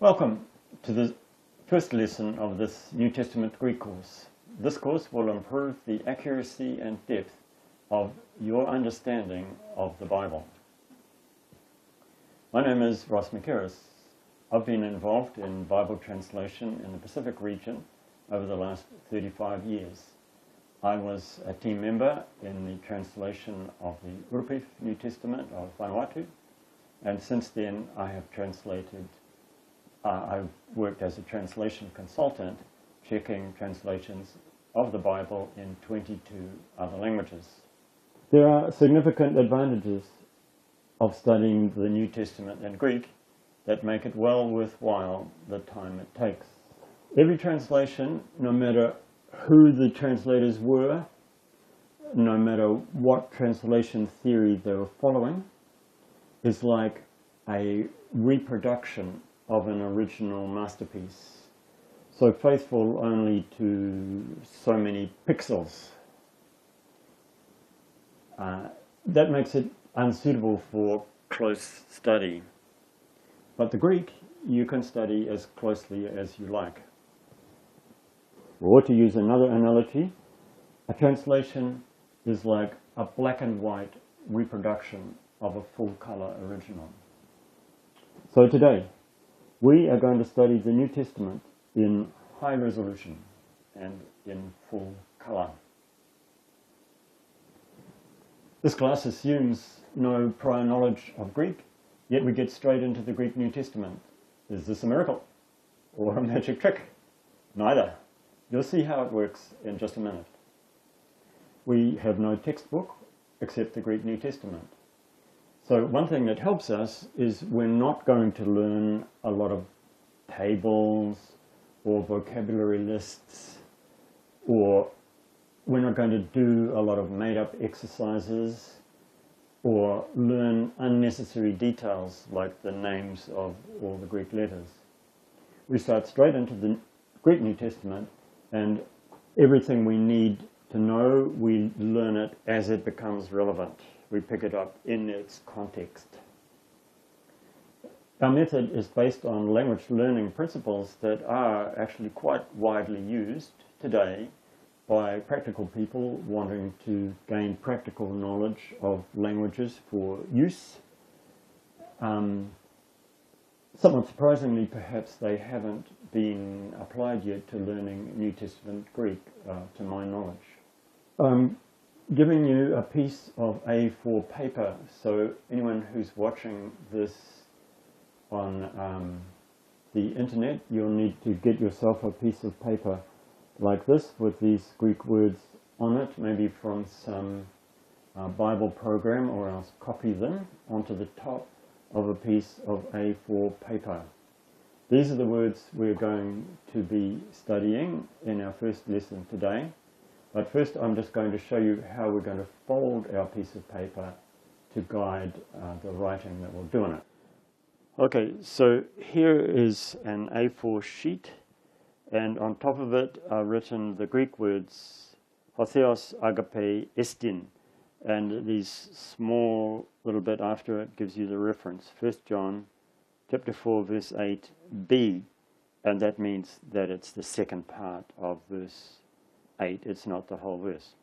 Welcome to the first lesson of this New Testament Greek course. This course will improve the accuracy and depth of your understanding of the Bible. My name is mckerras. I've been involved in Bible translation in the Pacific region over the last 35 years. I was a team member in the translation of the Urupif New Testament of Vanuatu, and since then I've worked as a translation consultant, checking translations of the Bible in 22 other languages. There are significant advantages of studying the New Testament in Greek that make it well worthwhile the time it takes. Every translation, no matter who the translators were, no matter what translation theory they were following, is like a reproduction of an original masterpiece, so faithful only to so many pixels. That makes it unsuitable for close study. But the Greek you can study as closely as you like. Or to use another analogy, a translation is like a black and white reproduction of a full color original. So today, we are going to study the New Testament in high resolution and in full color. This class assumes no prior knowledge of Greek, yet we get straight into the Greek New Testament. Is this a miracle or a magic trick? Neither. You'll see how it works in just a minute. We have no textbook except the Greek New Testament. So one thing that helps us is we're not going to learn a lot of tables or vocabulary lists, or we're not going to do a lot of made-up exercises or learn unnecessary details like the names of all the Greek letters. We start straight into the Greek New Testament, and everything we need to know, we learn it as it becomes relevant. We pick it up in its context. Our method is based on language learning principles that are actually quite widely used today by practical people wanting to gain practical knowledge of languages for use. Somewhat surprisingly, perhaps they haven't been applied yet to learning New Testament Greek, to my knowledge. Giving you a piece of A4 paper, so anyone who's watching this on the internet, you'll need to get yourself a piece of paper like this with these Greek words on it, maybe from some Bible program, or else copy them onto the top of a piece of A4 paper. These are the words we're going to be studying in our first lesson today. But first I'm just going to show you how we're going to fold our piece of paper to guide the writing that we'll do on it. Okay, so here is an A4 sheet, and on top of it are written the Greek words Hotheos agape estin, and these small little bit after it gives you the reference, 1 John chapter 4 verse 8b, and that means that it's the second part of verse 8, it's not the whole verse.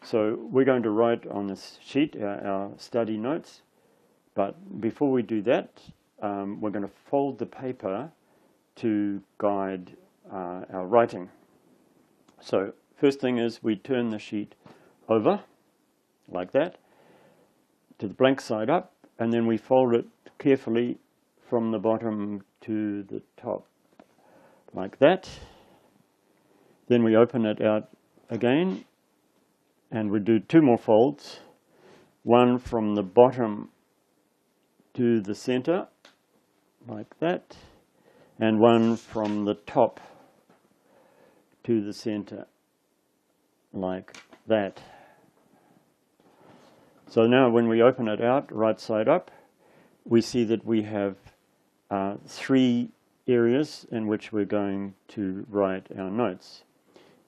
So we're going to write on this sheet our study notes, but before we do that, we're going to fold the paper to guide our writing. So first thing is we turn the sheet over, like that, to the blank side up, and then we fold it carefully from the bottom to the top, like that. Then we open it out again, and we do two more folds, one from the bottom to the center, like that, and one from the top to the center, like that. So now when we open it out, right side up, we see that we have three areas in which we're going to write our notes.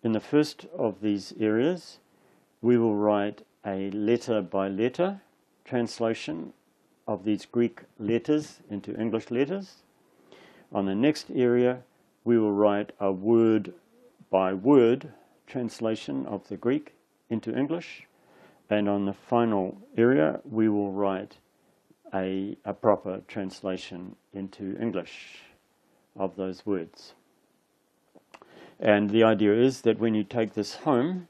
In the first of these areas, we will write a letter by letter translation of these Greek letters into English letters. On the next area, we will write a word-by-word translation of the Greek into English. And on the final area, we will write a proper translation into English of those words. And the idea is that when you take this home,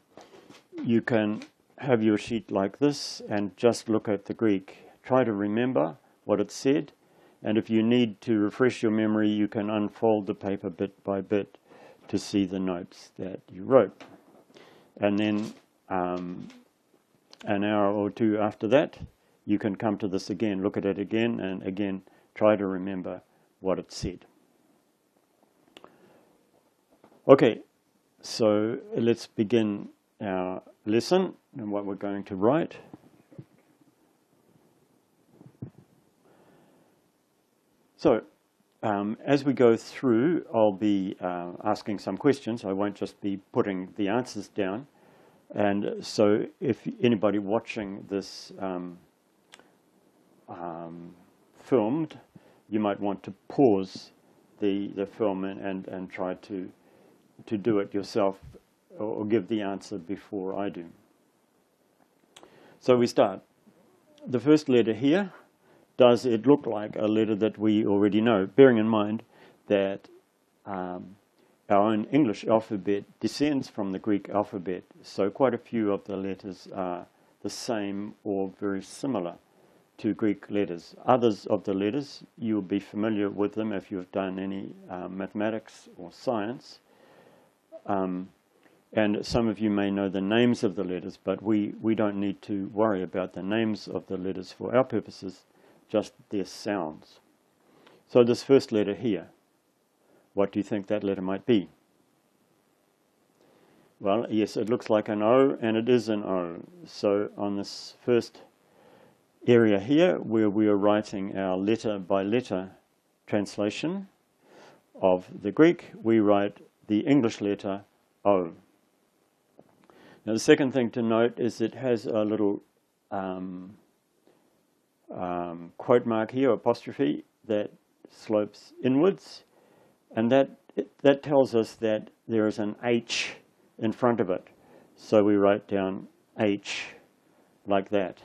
you can have your sheet like this and just look at the Greek. Try to remember what it said, and if you need to refresh your memory, you can unfold the paper bit by bit to see the notes that you wrote. And then an hour or two after that, you can come to this again, look at it again, and again try to remember what it said. Okay, so let's begin our lesson and what we're going to write. So, as we go through, I'll be asking some questions. I won't just be putting the answers down. And so if anybody watching this filmed, you might want to pause the film and try to do it yourself or give the answer before I do. So we start. The first letter here, does it look like a letter that we already know? Bearing in mind that our own English alphabet descends from the Greek alphabet, so quite a few of the letters are the same or very similar to Greek letters. Others of the letters, you'll be familiar with them if you've done any mathematics or science. And some of you may know the names of the letters, but we don't need to worry about the names of the letters for our purposes, just their sounds. So this first letter here, what do you think that letter might be? Well, yes, it looks like an O, and it is an O. So on this first area here, where we are writing our letter by letter translation of the Greek, we write the English letter O. Now the second thing to note is it has a little quote mark here, apostrophe, that slopes inwards, and that tells us that there is an H in front of it. So we write down H like that.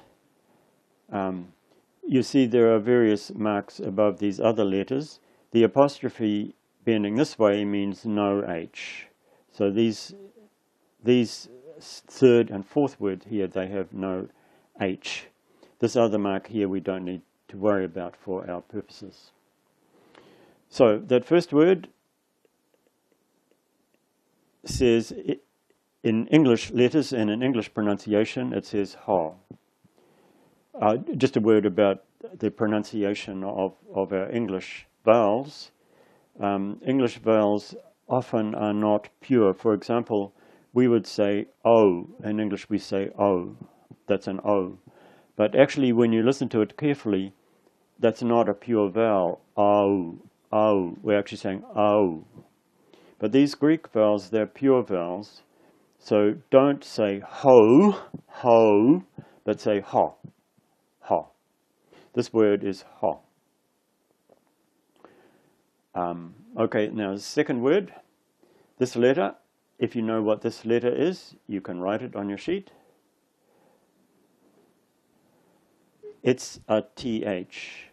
You see there are various marks above these other letters. The apostrophe bending this way means no H. So these third and fourth word here, they have no H. This other mark here we don't need to worry about for our purposes. So that first word says, in English letters and in English pronunciation, it says ha. Just a word about the pronunciation of our English vowels. English vowels often are not pure. For example, we would say O. In English we say O. That's an O. But actually when you listen to it carefully, that's not a pure vowel. O. O. We're actually saying O. But these Greek vowels, they're pure vowels. So don't say ho, ho, but say ha, ha. This word is ha. Okay, now the second word, this letter, if you know what this letter is, you can write it on your sheet. It's a TH.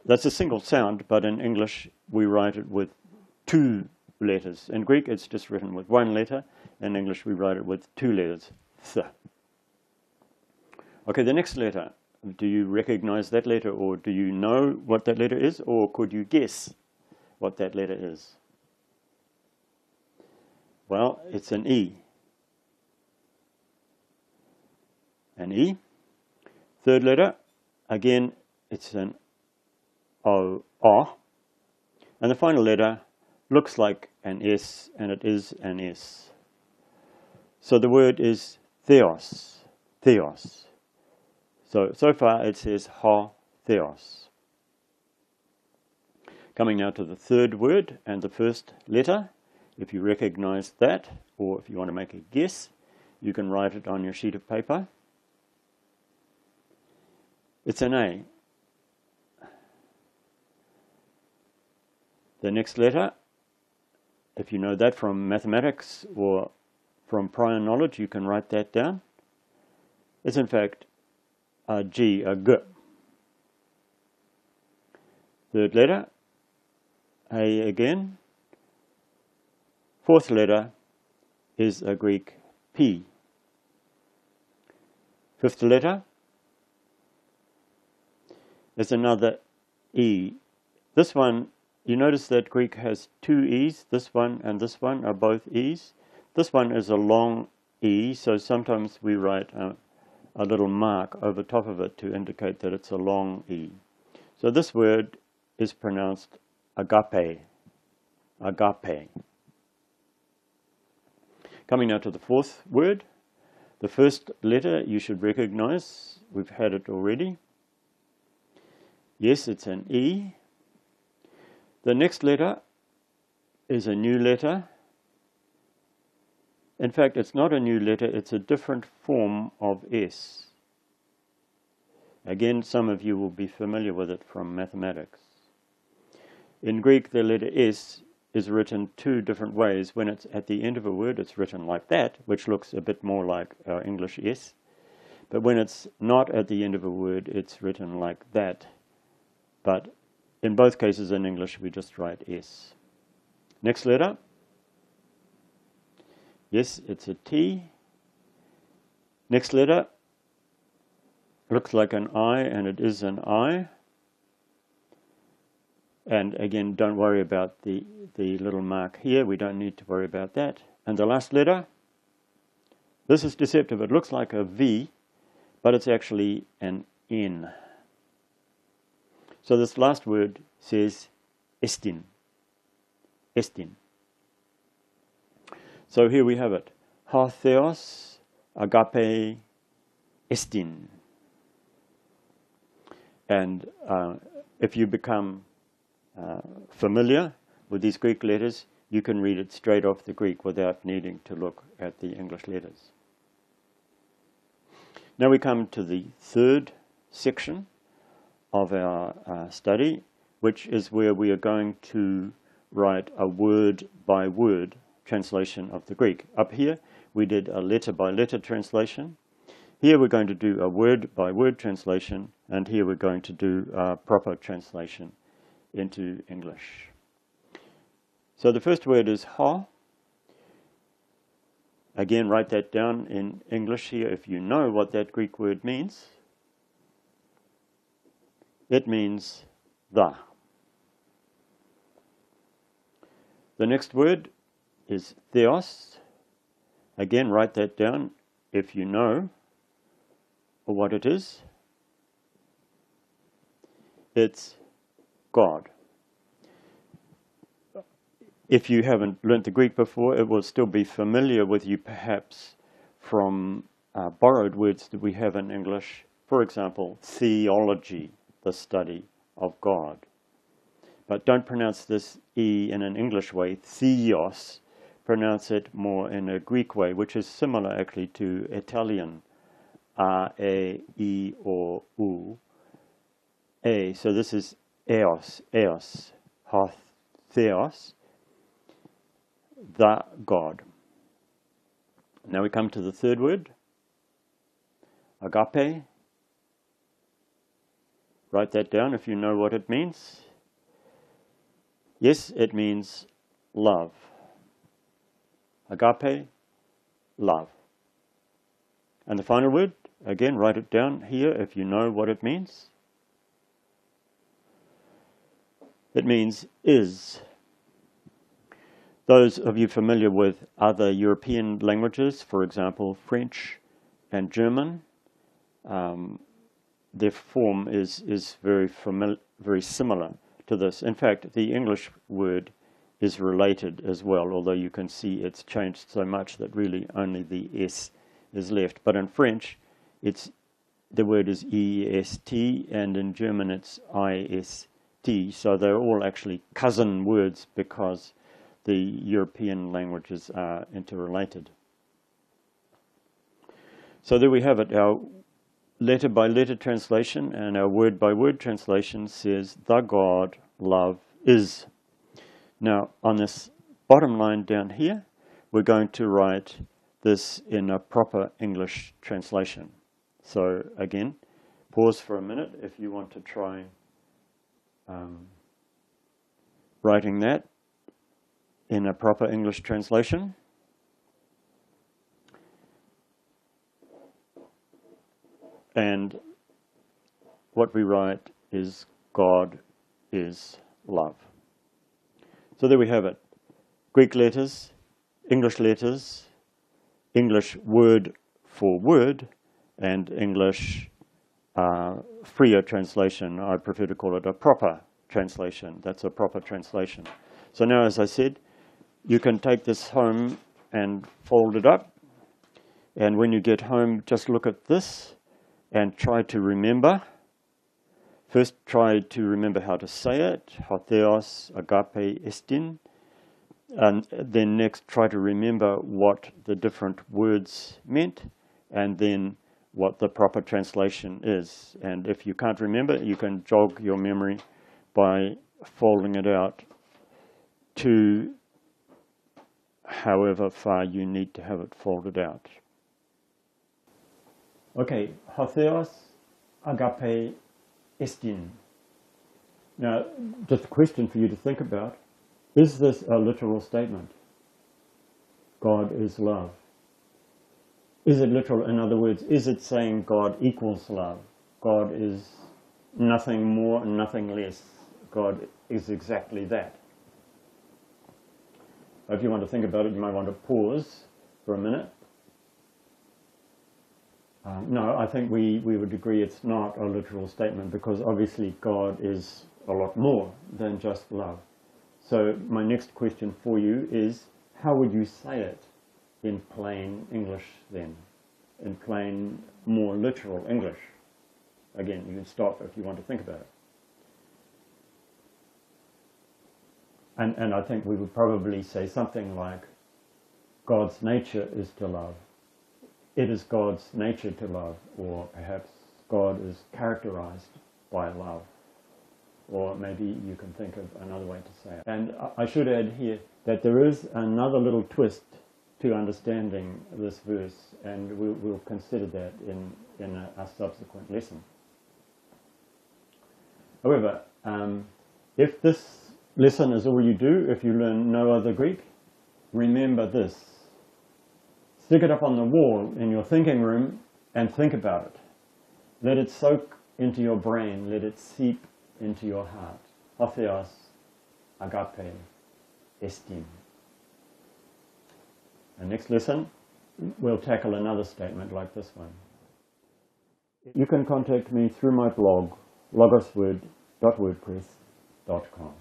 That's a single sound, but in English we write it with two letters. In Greek it's just written with one letter. In English we write it with two letters. Th. Okay, the next letter. Do you recognize that letter, or do you know what that letter is, or could you guess what that letter is? Well, it's an E. An E. Third letter, again, it's an O, O. And the final letter looks like an S, and it is an S. So the word is theos, theos. So far it says ha, theos. Coming now to the third word and the first letter. If you recognize that, or if you want to make a guess, you can write it on your sheet of paper. It's an A. The next letter, if you know that from mathematics or from prior knowledge, you can write that down. It's in fact a G, a G. Third letter, A again. Fourth letter is a Greek P. Fifth letter is another E. This one, you notice that Greek has two E's. This one and this one are both E's. This one is a long E, so sometimes we write a little mark over top of it to indicate that it's a long E. So this word is pronounced agape. Agape. Coming now to the fourth word. The first letter you should recognize. We've had it already. Yes, it's an E. The next letter is a new letter. In fact, it's not a new letter, it's a different form of S. Again, some of you will be familiar with it from mathematics. In Greek, the letter S is written two different ways. When it's at the end of a word, it's written like that, which looks a bit more like our English S. But when it's not at the end of a word, it's written like that. But in both cases in English, we just write S. Next letter. Yes, it's a T. Next letter looks like an I, and it is an I. And again, don't worry about the little mark here. We don't need to worry about that. And the last letter, this is deceptive. It looks like a V, but it's actually an N. So this last word says estin. Estin. So here we have it. Ha theos agape estin. And if you become familiar with these Greek letters, you can read it straight off the Greek without needing to look at the English letters. Now we come to the third section of our study, which is where we are going to write a word-by-word translation of the Greek. Up here, we did a letter-by-letter translation. Here we're going to do a word-by-word translation, and here we're going to do a proper translation into English. So the first word is ha. Again, write that down in English here if you know what that Greek word means. It means the. The next word is theos. Again, write that down if you know what it is. It's God. If you haven't learnt the Greek before, it will still be familiar with you perhaps from borrowed words that we have in English. For example, theology, the study of God. But don't pronounce this E in an English way, theos. Pronounce it more in a Greek way, which is similar actually to Italian, A, E, or U. A. So this is eos, ha theos, the God. Now we come to the third word, agape. Write that down if you know what it means. Yes, it means love. Agape, love. And the final word, again, write it down here if you know what it means. It means is. Those of you familiar with other European languages, for example, French and German, their form is very similar to this. In fact, the English word is related as well, although you can see it's changed so much that really only the S is left. But in French, the word is EST, and in German it's IST. So they're all actually cousin words because the European languages are interrelated. So there we have it. Our letter-by-letter translation and our word-by-word translation says, the God love is. Now, on this bottom line down here, we're going to write this in a proper English translation. So again, pause for a minute if you want to try writing that in a proper English translation. And what we write is God is love. So there we have it. Greek letters, English word for word, and English freer translation. I prefer to call it a proper translation. That's a proper translation. So now, as I said, you can take this home and fold it up. And when you get home, just look at this and try to remember. First, try to remember how to say it. Hotheos agape estin. And then next, try to remember what the different words meant, and then what the proper translation is. And if you can't remember, you can jog your memory by folding it out to however far you need to have it folded out. Okay, Hotheos agape estin. Now, just a question for you to think about. Is this a literal statement? God is love. Is it literal? In other words, is it saying God equals love? God is nothing more and nothing less. God is exactly that. If you want to think about it, you might want to pause for a minute. No, I think we would agree it's not a literal statement, because obviously God is a lot more than just love. So my next question for you is, how would you say it in plain English then? In plain, more literal English? Again, you can stop if you want to think about it. And I think we would probably say something like, God's nature is to love. It is God's nature to love, or perhaps God is characterized by love. Or maybe you can think of another way to say it. And I should add here that there is another little twist to understanding this verse, and we'll consider that in a subsequent lesson. However, if this lesson is all you do, if you learn no other Greek, remember this. Stick it up on the wall in your thinking room and think about it. Let it soak into your brain, let it seep into your heart. Hotheos agape estin. And next lesson, we'll tackle another statement like this one. You can contact me through my blog, logosword.wordpress.com.